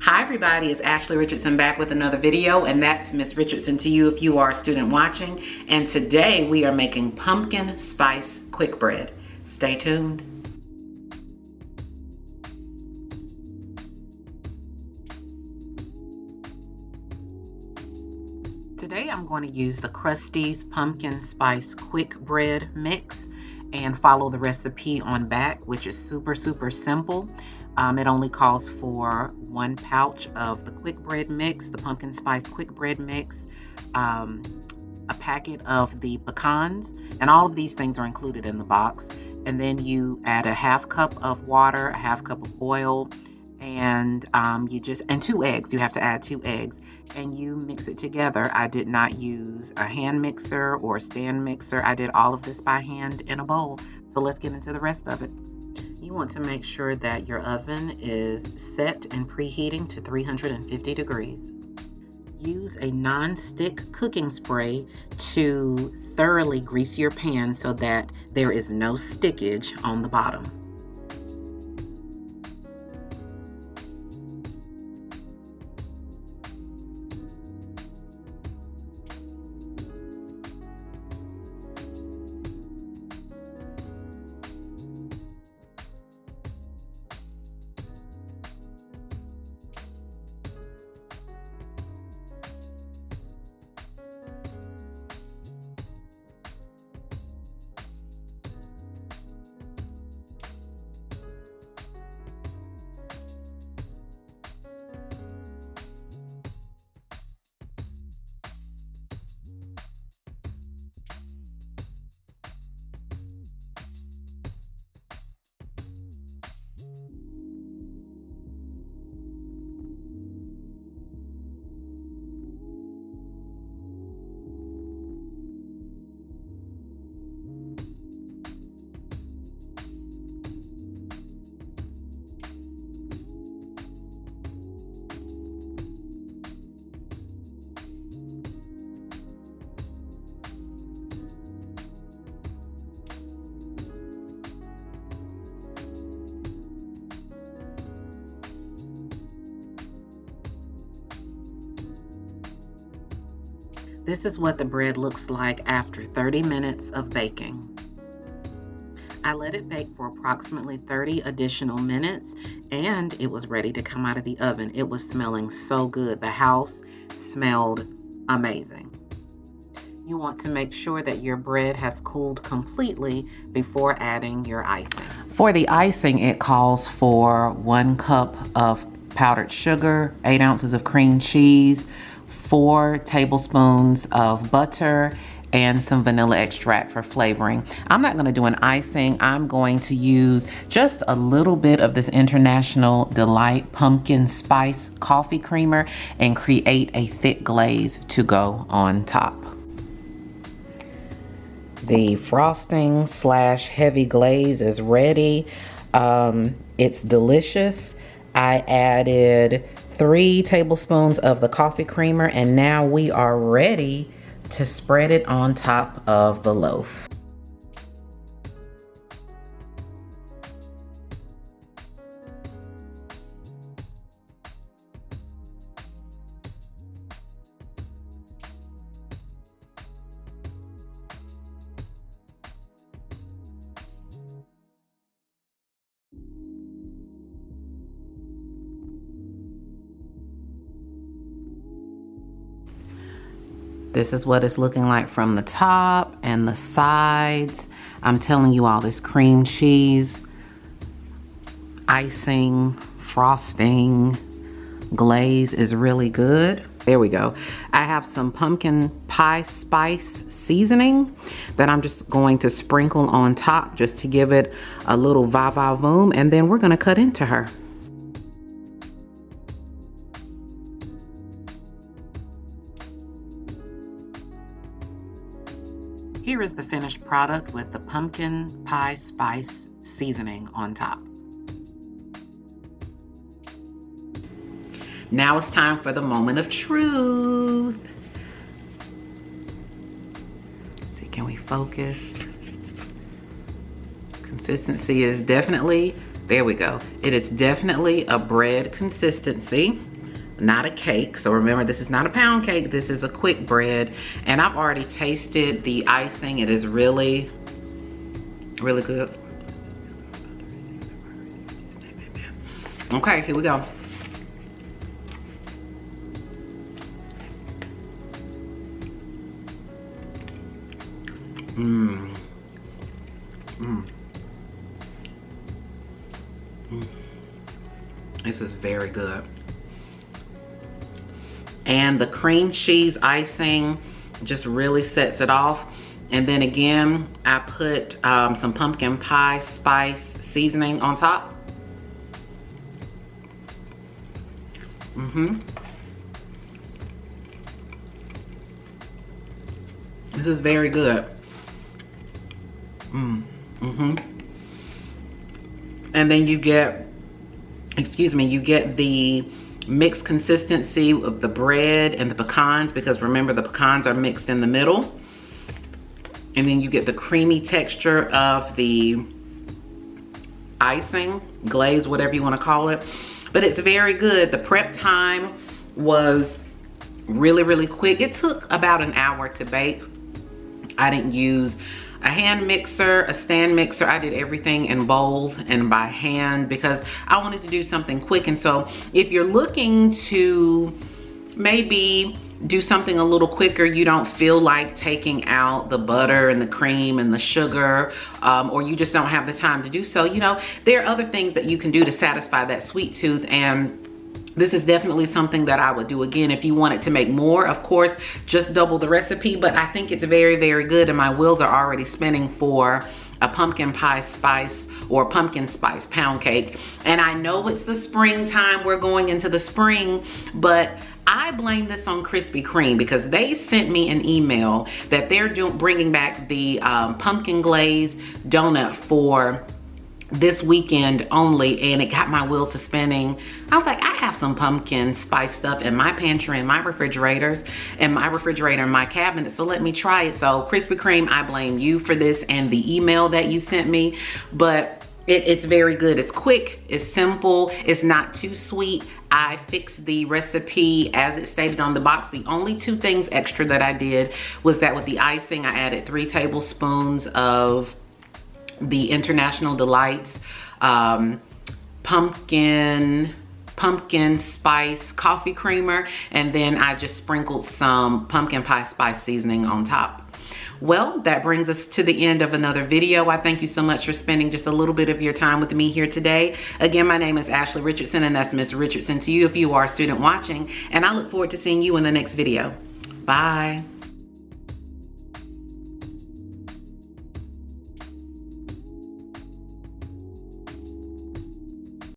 Hi everybody, it's Ashley Richardson back with another video, and that's Miss Richardson to you if you are a student watching. And today we are making pumpkin spice quick bread. Stay tuned. Today I'm going to use the Krusteaz pumpkin spice quick bread mix and follow the recipe on back, which is super simple. It only calls for 1 pouch of the quick bread mix, the pumpkin spice quick bread mix, a packet of the pecans, and all of these things are included in the box. And then you add a 1/2 cup of water, a 1/2 cup of oil, and 2 eggs. You have to add 2 eggs, and you mix it together. I did not use a hand mixer or a stand mixer. I did all of this by hand in a bowl. So let's get into the rest of it. You want to make sure that your oven is set and preheating to 350 degrees. Use a non-stick cooking spray to thoroughly grease your pan so that there is no stickage on the bottom. This is what the bread looks like after 30 minutes of baking. I let it bake for approximately 30 additional minutes, and it was ready to come out of the oven. It was smelling so good. The house smelled amazing. You want to make sure that your bread has cooled completely before adding your icing. For the icing, it calls for 1 cup of powdered sugar, 8 ounces of cream cheese, 4 tablespoons of butter, and some vanilla extract for flavoring. I'm not going to do an icing. I'm going to use just a little bit of this International Delight pumpkin spice coffee creamer and create a thick glaze to go on top. The frosting / heavy glaze is ready. It's delicious. I added 3 tablespoons of the coffee creamer, and now we are ready to spread it on top of the loaf. This is what it's looking like from the top and the sides. I'm telling you all, this cream cheese, icing, frosting, glaze is really good. There we go. I have some pumpkin pie spice seasoning that I'm just going to sprinkle on top just to give it a little va-va-voom, and then we're gonna cut into her. Here is the finished product with the pumpkin pie spice seasoning on top. Now it's time for the moment of truth. Let's see, can we focus? Consistency is definitely There we go. It is definitely a bread consistency, not a cake. So remember, this is not a pound cake, this is a quick bread. And I've already tasted the icing. It is really, really good. Okay, here we go. This is very good. And the cream cheese icing just really sets it off. And then again, I put some pumpkin pie spice seasoning on top. This is very good. And then you get, you get the mixed consistency of the bread and the pecans, because remember, the pecans are mixed in the middle. And then you get the creamy texture of the icing, glaze, whatever you want to call it. But it's very good. The prep time was really, really quick. It took about an hour to bake. I didn't use a hand mixer, a stand mixer. I did everything in bowls and by hand because I wanted to do something quick. And so if you're looking to maybe do something a little quicker, you don't feel like taking out the butter and the cream and the sugar, or you just don't have the time to do so, you know, there are other things that you can do to satisfy that sweet tooth. And this is definitely something that I would do again. If you wanted to make more, of course, just double the recipe, but I think it's very, very good. And my wheels are already spinning for a pumpkin pie spice or pumpkin spice pound cake. And I know it's the springtime, we're going into the spring, but I blame this on Krispy Kreme because they sent me an email that they're bringing back the pumpkin glaze donut for this weekend only, and it got my wheels to spinning. I was like, I have some pumpkin spice stuff in my pantry and my refrigerators and my refrigerator and my cabinet, so let me try it. So Krispy Kreme, I blame you for this and the email that you sent me, but it's very good. It's quick, it's simple, it's not too sweet. I fixed the recipe as it stated on the box. The only two things extra that I did was that with the icing, I added 3 tablespoons of the International Delights pumpkin spice coffee creamer, and then I just sprinkled some pumpkin pie spice seasoning on top. Well, that brings us to the end of another video. I thank you so much for spending just a little bit of your time with me here today. Again, my name is Ashley Richardson, and that's Miss Richardson to you if you are a student watching, and I look forward to seeing you in the next video. Bye.